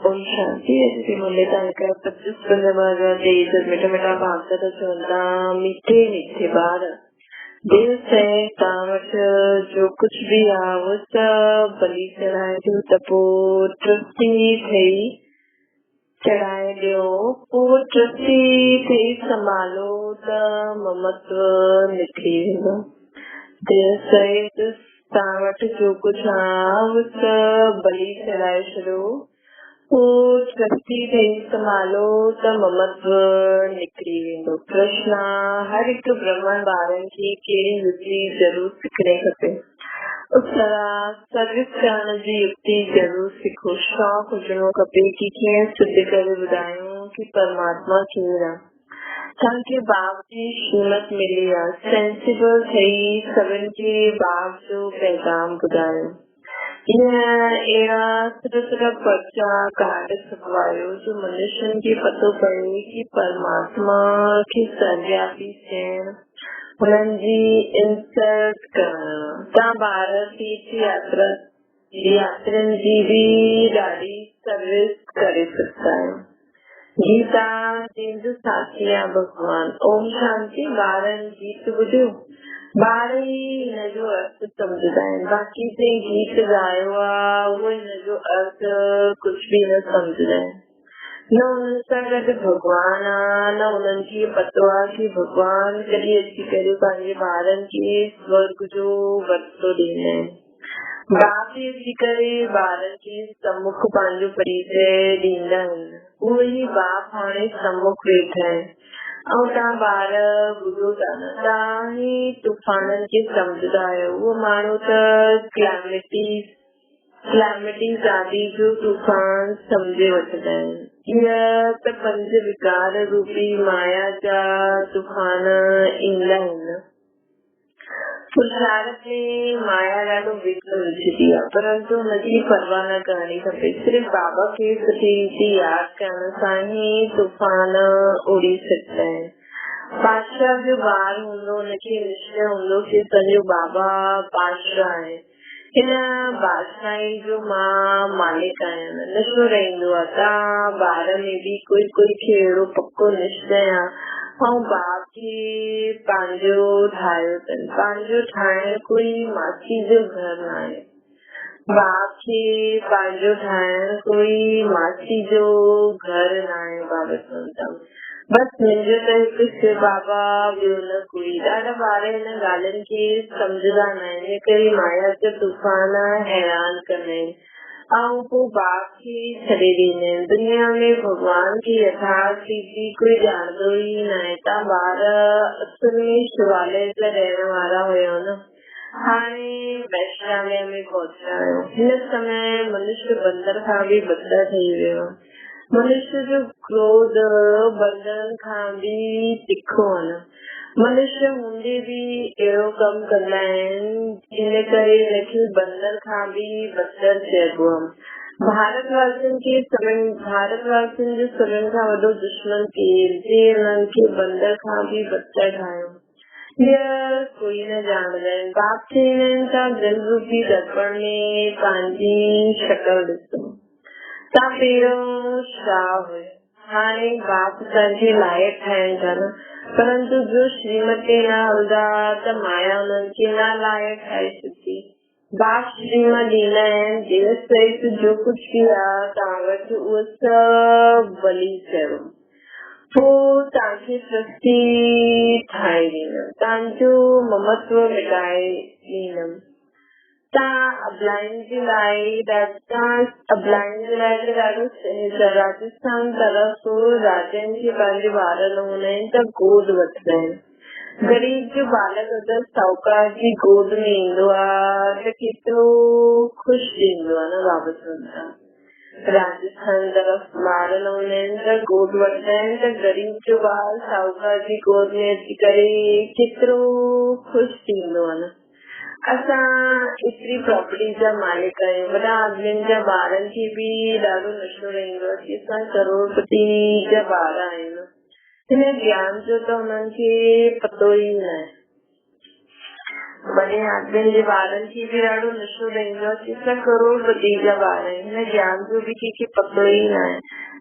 ओम शांति। ऐसी मुंडे का 25 मीठा मीठा भागता तो चलता मीठे मीठे बार दिल से तावट जो कुछ भी आवत बलि चढ़ाए जो तपो तृप्ति थई चढ़ाए दियो पोइ तृप्ति थई संभालो त ममत्व निकरी वेंदो। दिल से तावट जो कुछ आवत बलि चढ़ाए छॾियो तृप्ति थई संभालो त ममत्व निकरी वेंदो। कृष्णा हर हिकु ब्रह्मण ॿारनि खे कहिड़ी युक्ति ज़रूर सिखणी खपे। उस तरह सर्विस करण जी युक्ति ज़रूर सिखो। शौक़ हुजणो खपे कि कीअं सिद्ध करे ॿुधायूं कि परमात्मा केरु आहे। तव्हांखे बाप जी श्रीमत मिली आहे। सेंसिबल ठही सभिनि खे बाप जो पैगाम ॿुधायो। अहिड़ा सिर्फ़ पर्चा कार्ड छपवायो जो मनुष्यनि खे पतो पए कि परमात्मा खे सर्वव्यापी थियण हुननि जी इंसल्ट करण। तव्हां ॿार तीर्थ यात्रियुनि जी बि ॾाढी सर्विस करे सघंदा आहियो। गीता जंहिंजो साथी आहे भगवान। ओम शांति। ॿारनि गीत ॿुधियो, ॿार ई हिनजो अर्थ सम्झंदा आहिनि। बाक़ी जे गीत ॻायो आहे उहो हिनजो अर्थ कुझु बि न सम्झंदा आहिनि। न हुननि सां गॾु भगवान आहे, न हुननि खे पतो आहे कि भगवान कॾहिं अची करे पंहिंजे ॿारनि खे स्वर्ग जो वरितो ॾींदा आहिनि। बाप ई अची करे ॿारनि खे सम्मुख पंहिंजो परिचय ॾींदा आहिनि। उहे ई बाप हाणे सम्मुख वेठा आहिनि ऐं तव्हां ॿार ॿुधो था न। तव्हां ई तूफाननि खे सम्झंदा आहियो। उहो माण्हू त क्लाइमेटिस आदि जो तूफान सम्झे वठंदा आहिनि। इहा त 5 विकार रूपी माया जा तूफान ईंदा आहिनि। पुरुषार्थ में माया ॾाढो विघ्न विझंदी आहे, परंतु हुनजी परवाह न करणी खपे। सिर्फ़ बाबा खे सुठी रीति यादि करण सां ई तूफान उड़ी सघंदा आहिनि। बादशाह जो ॿार हूंदो, हुनखे निश्चय हूंदो कि सॼो बाबा बादशाह आहे। हिन बादशाही जो मां मालिक आहियां। नशो रहंदो आहे। तव्हां ॿार में बि कोई खे अहिड़ो पक्को निश्चय आहे ऐं बाप खे पंहिंजो ठाहियो अथनि। पंहिंजो ठाहिण कोई मासी जो घर न आहे। बाप खे पंहिंजो ठाहिण कोई मासी जो घर न आहे। बाबा चवंदा बसि मुंहिंजो त हिकु शिव बाबा, ॿियो न कोई। ॾाढा ॿार हिन ॻाल्हियुनि खे सम्झंदा न आहिनि। इन करे माया जा तूफान हैरान कंदा आहिनि ऐं पोइ बाप खे छॾे ॾींदा आहिनि। दुनिया में भगवान की यथार्थ रीति कोई ॼाणंदो ई न आहे। तव्हां ॿार असुल में शिवालय जा रहण वारा हुयो न। हाणे वैश्यालय में पहुचा आहियो। हिन समय मनुष्य बंदर खां बि बदतर ठही वियो। मनुष्य जो क्रोध बंदरनि खां बि तिखो आहे। मनुष्य हूंदे बि अहिड़ो कमु कंदा आहिनि, हिन करे हिनखे बंदर खां बि बदतर चइबो आहे। भारतवासियुनि जो सभिनि खां वॾो दुश्मन केरु जे हुननि खे बंदर खां बि बदतर ठाहियो, हीअ कोई न ॼाणंदा आहिनि। बाप चवंदा आहिनि तव्हां दिल रूपी दर्पण में पंहिंजी शक्ल ॾिसो। तव्हां पहिरियों छा हुयो, हाणे बाप तव्हांजे लाइक़ ठाहिनि था न। परंतु जो श्रीमत ते न हलंदा त माया हुननि खे न लाइक़ ठाहे छॾंदी। बाप श्रीमत ॾींदा आहिनि। दिल सहित जो कुझु बि आहे तव्हां वटि उहो सभु बलि कयो। पोइ तव्हांखे सृष्टि ठाहे ॾींदमि, तव्हांजो ममत्व मिटाए ॾींदमि। तव्हां अबलाइन जे लाइ ॾाढो सहज। राजस्थान तरफ़ राजनि खे पंहिंजे ॿार न हूंदा आहिनि त गोद वठंदा आहिनि। गरीब जो बालक अगरि साहूकार जी गोद में ईंदो आहे त केतिरो ख़ुशि थींदो आहे न। बाबा चवंदा राजस्थान तरफ़ ॿार न हूंदा आहिनि त गोद वठंदा आहिनि त गरीब जो ॿार साहूकार जी गोद में अची करे केतिरो ख़ुशि थींदो आहे न। असां एतिरी प्रॉपर्टी जा मालिक आहियूं। वॾा आदमियुनि जा ॿारनि खे बि ॾाढो नशो रहंदो आहे कि असां करोड़पति जा ॿार आहियूं। हिन ज्ञान जो त हुननि खे पतो ई न आहे। भले हस्बैंड जे ॿारनि खे बि ॾाढो नशो रहंदो आहे, केतिरा करोड़पति जा ॿार आहिनि, हिन ज्ञान जो बि कंहिंखे पतो ई न आहे।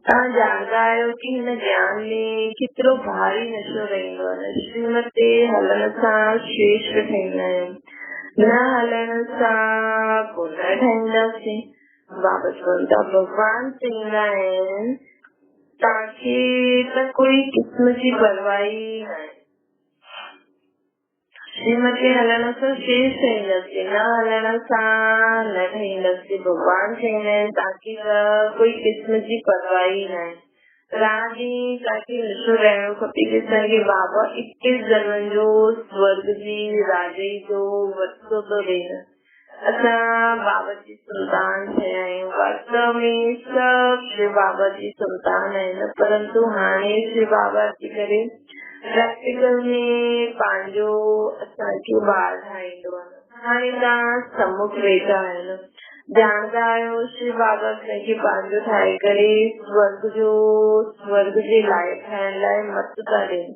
तव्हां ॼाणंदा आहियो कि हिन ज्ञान में केतिरो भारी नशो रहंदो आहे। श्रीमत ते हलण सां श्रेष्ठ ठहींदा आहियूं, न हलण सां पोइ न ठहींदासीं। बाबा चवंदा भगवान चवंदा आहिनि तव्हांखे त कोई किस्म जी परवाह ई न आहे। श्रीमत ते हलण सां श्रेष्ठ ठहींदासीं, न हलण सां न ठहींदासीं। भगवान चवंदा आहिनि तव्हांखे त कोई किस्म जी परवाह ई न आहे। रात ॾींहुं तव्हांखे नशो रहणो खपे कि असांखे बाबा 21 जन्मनि जो स्वर्ग जी राजे जो वरितो थो ॾिए। असां बाबा जी संतान थिया आहियूं, वास्तव में सभु शिव बाबा जी संतान आहिनि, परंतु हाणे शिव बाबा अची करे प्रैक्टिकल में पंहिंजो असांखे ॿार ठाहींदो आहे। हाणे तव्हां सम्मुख वेठा आहिनि, ॼाणंदा आहियो शिव बाबा असांखे पंहिंजो ठाहे करे स्वर्ग जे लाइक़ ठाहिण लाइ मत था ॾियनि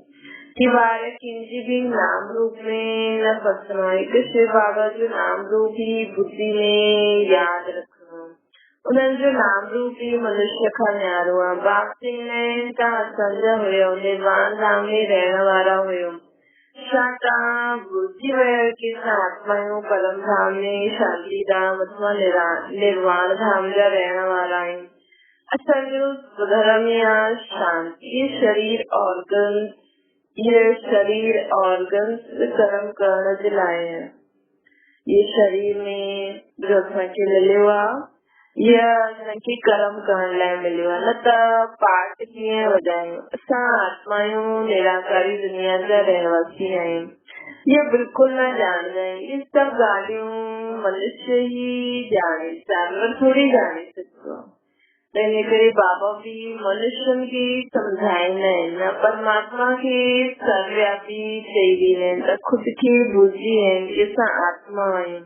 कि ॿार कंहिंजे बि नाम रूप में न फसणो आहे, हिकु शिव बाबा जो नाम रूप ही बुद्धि में यादि रखणो। उन्हनि जो नाम रूप ही मनुष्य खां न्यारो आहे। बाप चवंदा आहिनि तव्हां असांजा हुयो, निर्वाण धाम में रहण वारा हुयो, छा तव्हां भुलिजी वियो कि असां आत्मायूं परम धाम में शांति धाम अथवा निर्वाण धाम जा रहण वारा आहियूं। असांजो धर्म या शांति ये शरीर ऑर्गन्स कर्म करण जे लाइ है। ये शरीर में जो असांखे मिलियो आहे इहा असांखे कर्म करण लाइ मिलियो आहे, न त पाठ कीअं वॼायूं। असां आत्मायूं निराकारी दुनिया जा रहवासी आहियूं, इहे बिल्कुलु न ॼाणंदा आहियूं। इहे सभु ॻाल्हियूं मनुष्य ई ॼाणे, जानवर थोरी ॼाणे सघंदो आहे। तंहिं करे बाबा बि मनुष्यनि खे सम्झाईंदा आहिनि, परमात्मा खे सर्वव्यापी चई ॾींदा आहिनि, त ख़ुदि खे भुलिजी आहिनि कि असां आत्मा आहियूं।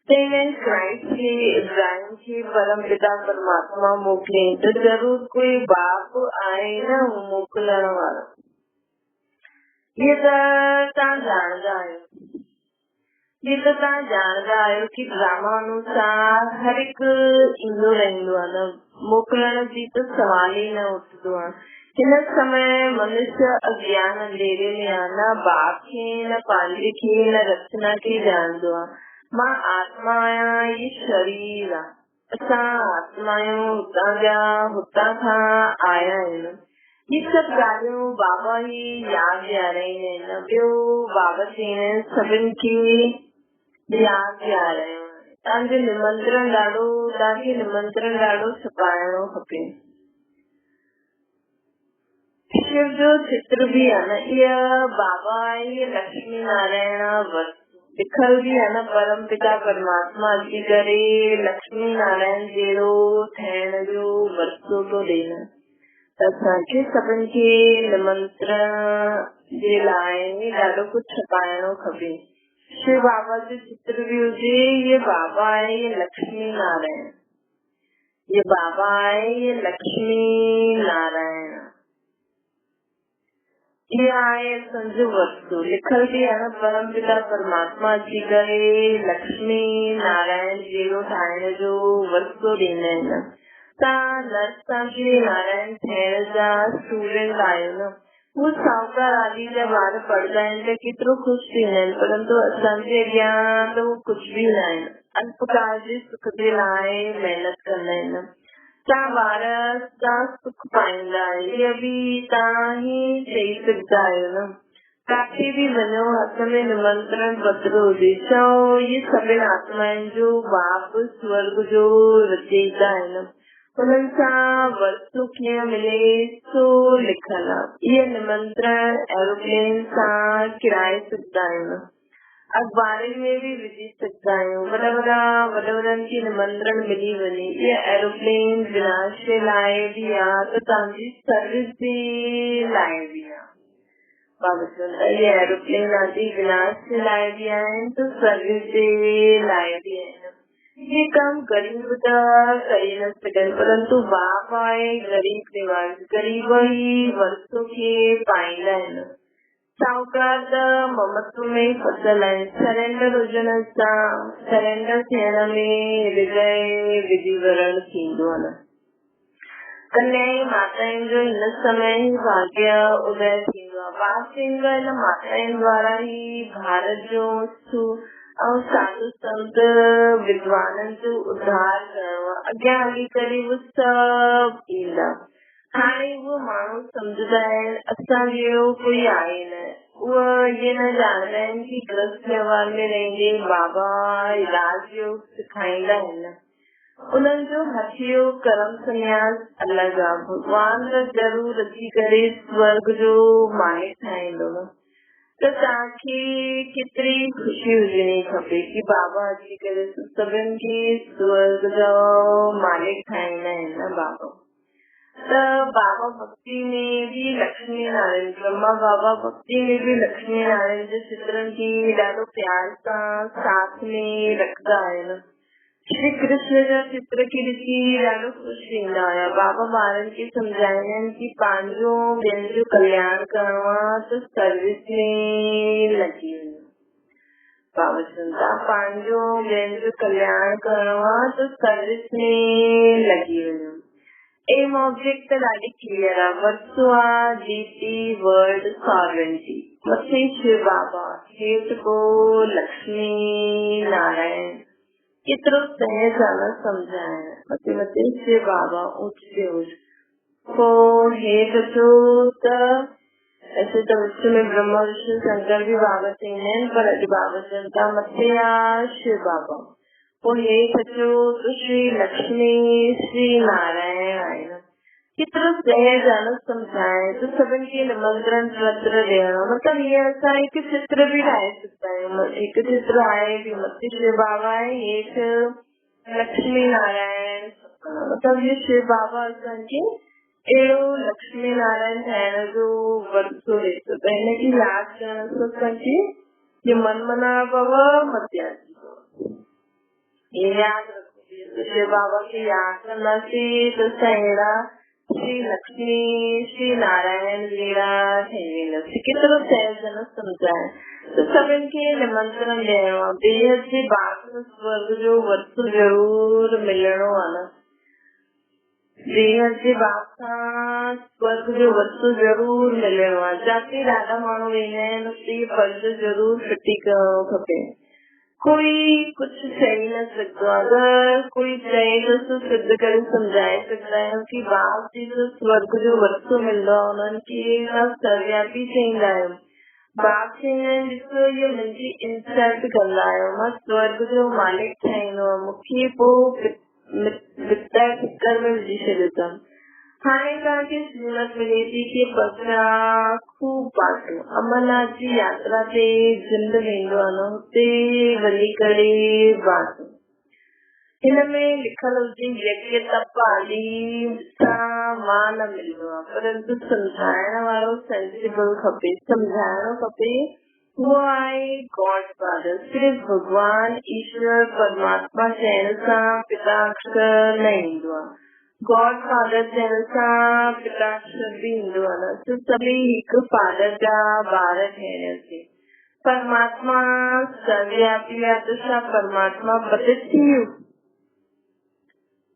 क्राइस्ट खे इब्राहिम खे परम पिता परमात्मा मोकिले त ज़रूर कोई बाप आहे न मोकिलण वारो। इहे त तव्हां ॼाणंदा आहियो कि ड्रामा अनुसार हर हिकु ईंदो रहंदो आहे, न मोकिलण जी त सवाल ई न उथंदो आहे। हिन समय मनुष्य अज्ञान अंधेरे में आहे, न बाप खे न पंहिंजे खे न रचना खे ॼाणंदो आहे। मां आत्मा आहियां, ये शरीर आहे, असां आत्मा आहियूं, हुतां खां आया आहियूं। ये सभु ॻाल्हियूं बाबा ही यादि ॾियाराईंदा आहिनि। ॿियो बाबा चवंदा आहिनि सभिनि खे यादि ॾियारायो। तव्हांखे निमंत्रण ॾाढो छपाइणो खपे। शिव जो चित्र भी आहे न, इहा बाबा आहे, लक्ष्मी नारायण वर्त लिखल भी आहे न। परम पिता परमात्मा अची करे लक्ष्मी नारायण जहिड़ो ठहिण जो वर्तो थो ॾिए। त असांखे सभिनि खे निमंत्रण जे लाइ ॾाढो कुझु छपाइणो खपे। शिव बाबा जो चित्र भी हुजे, ये बाबा आहे, ये लक्ष्मी नारायण, ये बाबा आहे, ये लक्ष्मी नारायण, ये आहे असांजो वस्तु। लिखल भी आहे न, परम पिता परमात्मा अची करे लक्ष्मी नारायण जहिड़ो ठाहिण जो वस्तु ॾींदा आहिनि। तव्हां नरसांखे नारायण ठहिण जा स्टूडेंट आहियो न, हू साहूकार आदि जा ॿार पढ़ंदा आहिनि त केतिरो ख़ुशि थींदा आहिनि, परंतु असांजे अॻियां त हू कुझु बि न आहिनि। अल्पकाल जे सुख जे लाइ महिनत कंदा आहिनि। तव्हां ॿार सां सुख पाईंदा आहियो, इहा बि तव्हां ई चई सघंदा आहियो न। काथे बि वञो, हथ में निमंत्रण पत्र हुजे, चओ ये सभिनि आत्माउनि जो बाप स्वर्ग जो रचयिता आहिनि, उन्हनि सां वस्तु कीअं मिले सो लिखल आहे। इहे निमंत्रण एरोप्लेन सां किराए सघंदा आहियूं, अखबारनि में भी विझी सघंदा आहियूं। वॾनि खे निमंत्रण मिली वञे। इहा एरोप्लेन विनाश जे लाइ भी आहे त तव्हांजी सर्विस जे लाइ भी आहे। बाबा चवंदा इहे एरोप्लेन आदि विनाश जे लाइ भी आहिनि त सर्विस जे लाइ भी आहिनि। ये कम गरीब त करे न सघनि, परंतु बाप आहे गरीब निवास, गरीब ई वस्तु खे पाईंदा आहिनि। साहूकार त ममत्व में फसल है। सरेंडर हुजण सां सरेंडर थियण में हृदय विधिवरण थींदो आहे। कन्याई माताउनि जो हिन समय ही भाग्य उदय थींदो आहे। बाप सिंह हिन माताउनि द्वारा ही भारत जो ऐं साधु संत विद्वाननि जो उद्धार करणो आहे। अॻियां हली करे उहे सभु ईंदा। हाणे उहे माण्हू सम्झंदा आहिनि असां जहिड़ो कोई आहे न। उहे इहे न ॼाणंदा आहिनि कि गृहस्थ व्यवहार में रहंदे बाबा राजयोग सेखारींदा आहिनि। उन्हनि जो हथ योग कर्म संन्यास अलॻि आहे। भॻवान त ज़रूर अची करे स्वर्ग जो मालिक ठाहींदो। त तव्हांखे केतिरी ख़ुशी हुजणी खपे कि बाबा अची करे सभिनि खे स्वर्ग जो मालिक ठाहींदा आहिनि न बाबा। त बाबा भक्ति में भी लक्ष्मी नारायण, ब्रह्मा बाबा भक्ति में भी लक्ष्मी नारायण जे चित्रनि खे ॾाढो प्यार सां साथ में रखंदा आहिनि। श्री कृष्ण जा चित्र खे ॾिसी ॾाढो ख़ुशि थींदा हुया। बाबा ॿारनि खे सम्झाईंदा आहिनि कि पंहिंजो ॿियनि जो कल्याण करणो आहे त सर्विस में लॻी वञो। बाबा चवनि था पंहिंजो ॿियनि जो कल्याण करणो आहे त सर्विस में लॻी वञो। एम ऑब्जेक्ट त ॾाढी क्लियर आहे। वर्सुआ जीती वर्ल्ड सॉवरेंटी। मथे शिव बाबा, हेठि पोइ लक्ष्मी नारायण। केतिरो सहज आहे न सम्झाइण। मथे मथे शिव बाबा, ऊंच ते ऊंच। पोइ हेठि अचो त ऐसे त विश्व में ब्रह्मा विष्णु शंकर भी बाबा चईंदा आहिनि, पर अॼु बाबा चवनि था मथे आहे शिव बाबा। पोइ हेठि अचो त श्री लक्ष्मी श्री नारायण आहिनि। केतिरो सहज आहे न सम्झाइण। त सभिनि खे निमंत्रण पत्र ॾियणो। मतिलबु हीअं असां हिकु चित्र बि ठाहे सघंदा आहियूं। हिकु चित्र आहे कि मथे शिव बाबा आहे, हेठि लक्ष्मी नारायण। मतिलबु इहो शिव बाबा असांखे अहिड़ो लक्ष्मी नारायण ठाहिण जो वर्तो ॾे थो। त हिनखे यादि करण सां असांखे मन मना बाबा मध्या यादि रखो। शिव बाबा खे यादि कंदासीं त असां अहिड़ा श्री लक्ष्मी श्री नारायण जहिड़ा ठही वेंदासीं। केतिरो सहज न सम्झाए। त सभिनि खे निमंत्रण ॾियणो आहे। बेहद जे बाप स्वर्ग जो वर्तो ज़रूर मिलणो आहे न। बेहद जे बाप सां स्वर्ग जो वर्तो ज़रूर मिलणो आहे। जिते ॾाढा माण्हू वेंदा आहिनि उते फर्ज़ ज़रूर फिटी करणो खपे। कोई कुझु चई न सघंदो। अगरि कोई चए त सिद्ध करे सम्झाए सघंदा आहियूं कि बाप जी जो स्वर्ग जो वर्तो मिलंदो आहे उन्हनि खे सर्वव्यापी चईंदा आहियूं। बाप चईंदा आहिनि ॾिसो इहो मुंहिंजी इंसल्ट कंदा आहियो। मां स्वर्ग जो मालिक ठाहींदो आहे। मूंखे पोइ बिता फिकर में विझी छॾियो अथमि। हाणे तव्हांखे सूरत मिले थी कि पसरा खूब बांटो। अमरनाथ जी यात्रा ते जिंद वेंदो आहे न, हुते वञी करे बांटो। हिन में लिखल हुजे यज्ञ तप आदि सां मां न मिलंदो आहे, परंतु सम्झाइण वारो सेंसिबल खपे। सम्झाइणो खपे वो आहे गॉड फादर। सिर्फ़ भगवान ईश्वर परमात्मा चइण सां पिता अक्षर न ईंदो आहे। गॉड फादर चइण सां पिता अक्षर बि ईंदो आहे न। त सभई हिकु फादर जा ॿार ठहिणसीं। परमात्मा सर्वव्यापी आहे त छा परमात्मा बदित थी वियो?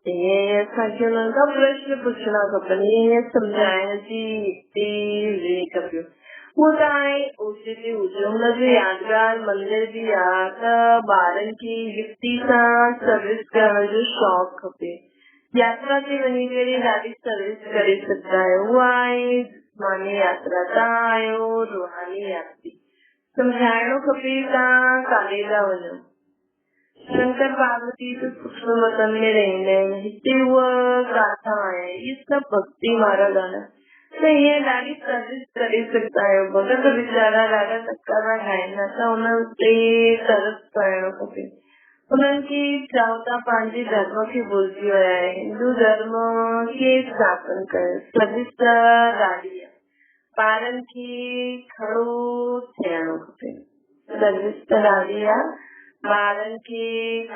ईअं असांखे हुननि खां प्रश्न पुछणा खपनि। ईअं सम्झाइण जी युक्ति हुजणी खपे। उहो त आहे ओचिती हुजे। हुनजो यादगार मंदिर बि आहे त ॿारनि खे युक्ति सां सर्विस करण जो शौक़ु खपे। यात्रा ते वञी करे ॾाढी सर्विस करे सघंदा आहियो। उहा आहे जिस्मानी यात्रा। तव्हां आहियो रूहानी यात्री। सम्झाइणो खपे तव्हां काॾे था वञो। शंकर पार्वती त सूक्ष्म वतन में रहंदा आहिनि। हिते उहा काथां आया। इहे सभु भक्ति मार्ग आहे न। त हीअं ॾाढी सर्विस करे सघंदा आहियो। भॻत वीचारा ॾाढा धक्का था खाइनि। असां हुन ते तरस करणो खपे। उन्हनि खे चओ था पंहिंजे धर्म खे भुलिजी विया आहे। हिंदू धर्म खे स्थापन कयो। सर्विस त ॾाढी आहे। ॿारनि खे खड़ो थियणो खपे। सर्विस त ॾाढी आहे। ॿारनि खे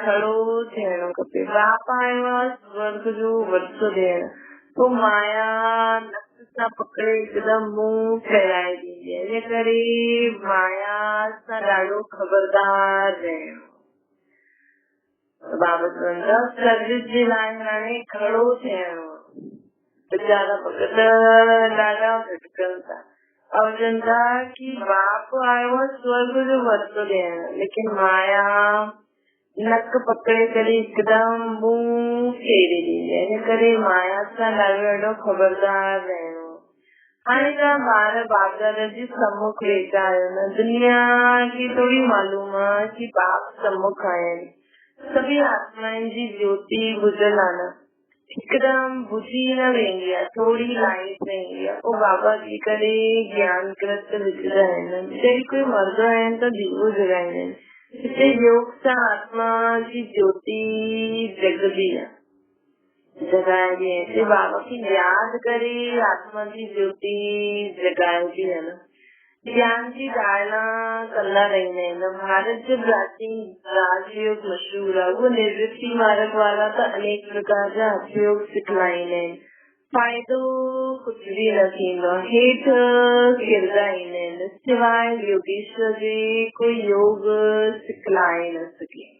खड़ो थियणो खपे। बाप आयो आहे स्वर्ग जो वर्तो ॾियण। पोइ माया न सां पकड़े हिकदमि मुंहुं फेराए ॾींदी आहे। इन करे माया सां ॾाढो ख़बरदार रहणो। बाबा चवंदा सर्विस जे लाइ हाणे खड़ो थियणो। वीचारा भगत ॾाढा भटकनि था। और चवंदा कि बाप आयो आहे स्वर्ग जो वरतो ॾियण, लेकिन माया नक पकड़े करे हिकदमि मुंहुं फेरे ॾींदी आहे। इन करे माया सां ॾाढो ख़बरदार रहणो। हाणे तव्हां ॿार बाप दादा जे सम्मुख वेठा आहियो न, दुनिया खे थोड़ी मालूम आहे कि बाप सम्मुख आहिनि। सभी आत्माउनि जी ज्योति गुजल आहे न, हिकदमि बुझी न वेंदी आहे, थोड़ी लाइट वेंदी आहे। पोइ बाबा जी करे ज्ञान ग्रस्त विझंदा आहिनि। जॾहिं कोई मर्द आहिनि त दीवो जगाईंदा आहिनि। हिते योग सां आत्मा जी ज्योति जगदी आहे, जगाइबी आहे। हिते बाबा खे यादि करे आत्मा जी ज्योति जगाइबी आहे न। ज्ञान जी ॻाल्हि कंदा रहंदा आहिनि। भारत जो प्राचीन राजयोग मशहूर आहे। उहो निवृत्ति मार्ग वारा त अनेक प्रकार जा हठयोग सिखलाईंदा आहिनि। फ़ाइदो कुझु बि न थींदो, हेठि किरंदा ईंदा आहिनि। सिवाय योगेश्वर जे कोई योग सिखलाए न सघे।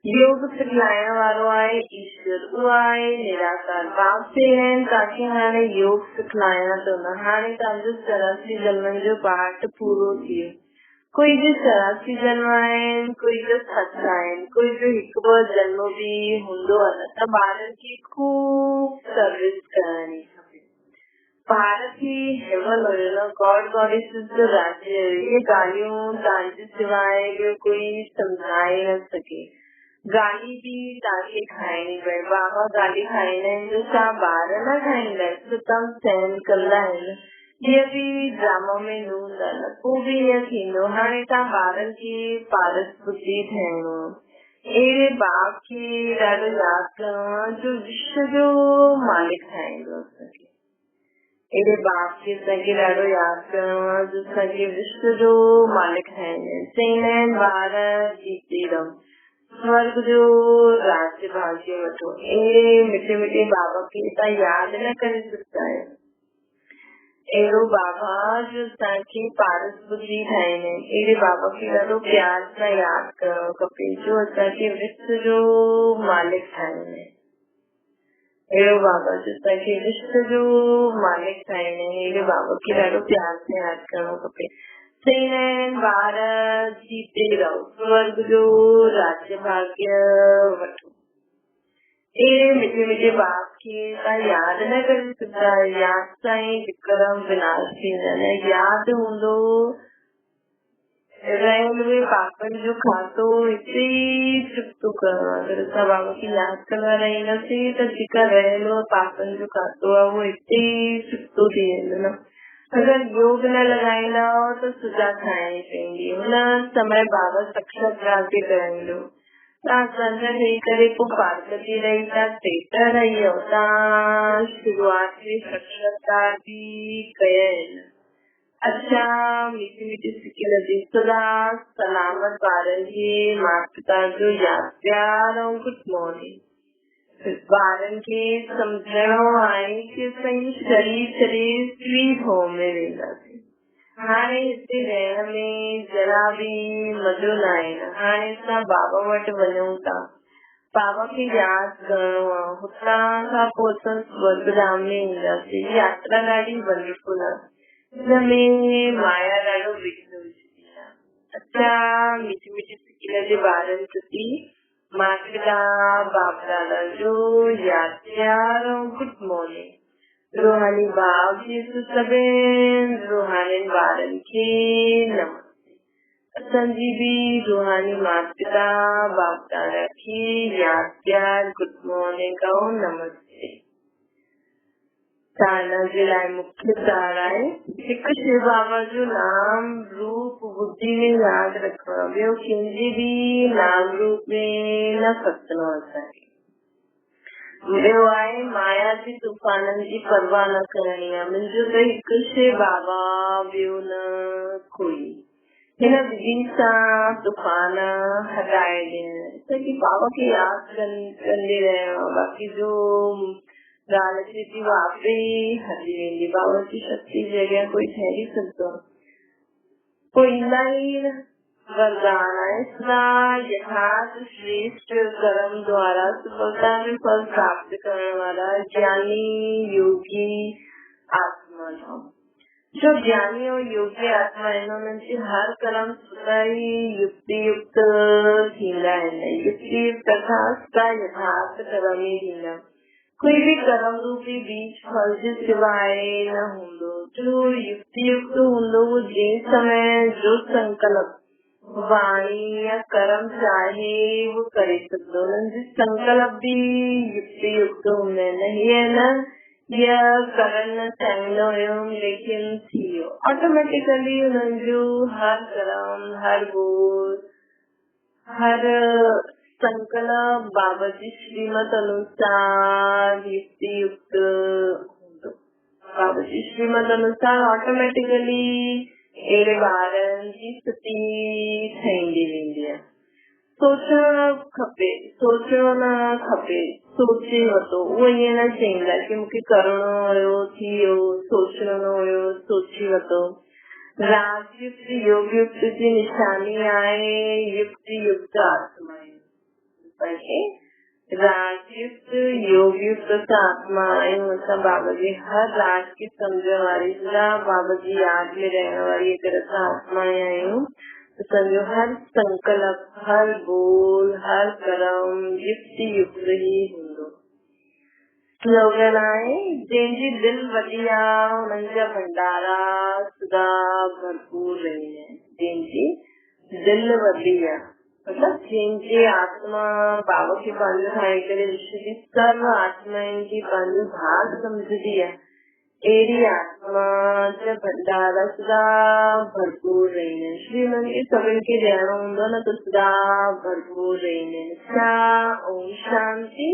योग सिखलाइण वारो आहे ईश्वर, उहो आहे निराकार। बाप चई आहिनि तव्हांखे हाणे योग सिखलाइण थो न। हाणे तव्हांजो 84 जन्मनि जो पाठ पूरो थी वियो। कोई जो 84 जन्म आहिनि, कोई जो 7 आहिनि, कोई जो 1-2 जन्म बि हूंदो आहे न। त ॿारनि खे खूब सर्विस करणी खपे। भारत खे हेवन हुयो न, गॉड गॉडेसेस जो राज्य। ये ॻाल्हियूं तव्हांजे सिवाय ॿियो कोई सम्झाए न सघे। गाली बि तव्हांखे खाइणी पए। बाबा गाली खाईंदा आहिनि जो छा ॿार न खाईंदा आहिनि, त तव्हां सहन कंदा आहिनि। हीअ बि ड्रामा में न हूंदा न, पोइ बि ईअं थींदो। हाणे तव्हां ॿारनि खे पारस बुद्धि ठाहिणो। अहिड़े बाप खे ॾाढो यादि करणो आहे जो विश्व जो मालिक ठाहींदो असांखे। अहिड़े बाप खे असांखे ॾाढो यादि करणो आहे जो असांखे विश्व जो मालिक ठाहींदा आहिनि। चईंदा आहिनि ॿार जीते रहो, स्वर्ग जो राज्य भाग्य वठो। अहिड़े मिठे मिठे बाबा खे तव्हां यादि न करे सघंदा आहियो। अहिड़ो बाबा जो असांखे पारस बुद्धि ठाहींदा आहिनि। अहिड़े बाबा खे ॾाढो प्यार सां यादि करणो खपे जो असांखे विश्व जो मालिक ठाहींदा आहिनि। अहिड़ो बाबा जो असांखे विश्व जो मालिक ठाहींदा आहिनि। अहिड़े बाबा खे ॾाढो प्यार सां यादि करणो खपे। चईंदा आहिनि ॿार जीते रहो, स्वर्ग जो राज्य भाग्य वठो। अहिड़े मिठे मिठे बाप खे तव्हां यादि न करे सघंदा। यादि सां ई विक्रम विनाश थींदा आहिनि। यादि हूंदो रहियल उहे पापनि जो खातो हिते ई चुक्तो करणो आहे। अगरि असां बाबा खे यादि कंदा रहंदासीं त जेका रहियल पापनि जो खातो आहे उहो हिते ई चुक्तो थी वेंदो न। अगरि योग न लॻाईंदा त सजा खाइणी पवंदी। हुन समय बाबा साक्षात्कार बि कराईंदो। तव्हां संत ठही करे पोइ पार्वती रही था, टेट रही हो, तव्हां शुरूआत में साक्षात्कार बि कया आहिनि। अच्छा मीठी मीठी सिकी लॻी। सदा सलामत ॿारनि खे माता पिता जो यादि प्यार ऐं गुड मॉर्निंग। ॿारनि खे सम्झणो आहे कि असांजी शरीर छॾे स्वीट होम में वेंदासीं। हाणे हिते रहण में जरा बि मज़ो न आहे न। हाणे असां बाबा वटि वञूं था, बाबा खे यादि करणो आहे। हुतां खां पोइ असां स्वर्ग धाम में ईंदासीं। यात्रा ॾाढी वंडरफुल आहे। हिनमें माया ॾाढो विघ्न विझंदी आहे। अच्छा मीठी मीठी सिकिल जे ॿारनि प्रति माता पिता बाप दादा जो यादि प्यार ऐं गुड मॉर्निंग। रूहानी बाप जी सभिनि रूहानी ॿारनि खे नमस्ते। असांजी बि रूहानी माता पिता बाप दादा खे यादि प्यार गुड मॉर्निंग ऐं नमस्ते। साधना जे लाइ मुख्य सार आहे हिकु शिव बाबा जो नाम रूप बुद्धि में यादि रखणो। ॿियो कंहिंजे बि नाम रूप में न फसणो असांखे। ॿियो आहे माया जे तूफ़ाननि जी परवाह न करणी आहे। मुंहिंजो त हिकु शिव बाबा ॿियो न कोई। हिन विधि सां तूफ़ान हटाए ॾियण। असांखे बाबा खे यादि कंदे रहणो। बाक़ी जो लालची थी वापरी हरी वेंदी बाबा की शक्ति जगह कोई ठहरी सकता कोई नहीं वरदान है इसका यथार्थ श्रेष्ठ कर्म द्वारा सफलता में फल प्राप्त करने वाला ज्ञानी योगी आत्मा है। जो ज्ञानी और योगी आत्मा इन्होंने हर कर्म स्वतः ही युक्ति युक्त थींदा है युक्ति युक्त तथा यथार्थ कर्म ही थींदा कोई भी कर्म रूपी बीज फल जे सिवाय न होंदो जो युक्ति युक्त होंदो वो जिस समय जो संकल्प वाणी या कर्म चाहे वो करे सकते हो जिस संकल्प भी युक्ति युक्त होंगे नहीं है न यह करण चाहना लेकिन थी ऑटोमेटिकली जो हर कर्म हर बोल हर संकल्प बाबा जी श्रीमत अनुसार युक्ति युक्त बाबा जी श्रीमत अनुसार ऑटोमेटिकली एरे ॿारनि जी स्थिति ठहींदी वेंदी आहे। सोचणु खपे सोचणो न खपे सोचे वठो उहो ईअं न चईंदा की मूंखे करणो हुयो थी वियो सोचणो हुयो सोची वठो। राजयुक्त योग युक्त जी निशानी आहे युक्त युक्त आत्मा राजयुक्त योग युक्त आत्मा आहियूं असां बाबा जी हर राज खे सम्झण वारी बाबा जी याद में रहण वारी अगर असां आत्मा आहियूं त सम्झो हर संकल्प हर बोल हर कर्म युक्त युक्त ई हूंदो। स्लोगन आहे जंहिंजी दिलि वॾी आहे हुननि जा भंडारा सदा भरपूर रहंदा आहिनि। जंहिंजी दिलि वॾी आहे मतलब जंहिंजी आत्मा बाबा खे पंहिंजो ठाहे करे विश्व जी सर्व आत्माउनि जी पंहिंजो भाग सम्झदी आहे अहिड़ी आत्मा जा भंडारा सदा भरपूर रहंदा आहिनि। श्री हुननि खे सभिनि खे ॾियणो हूंदो न त सदा भरपूर रहंदा आहिनि। ओम शांति।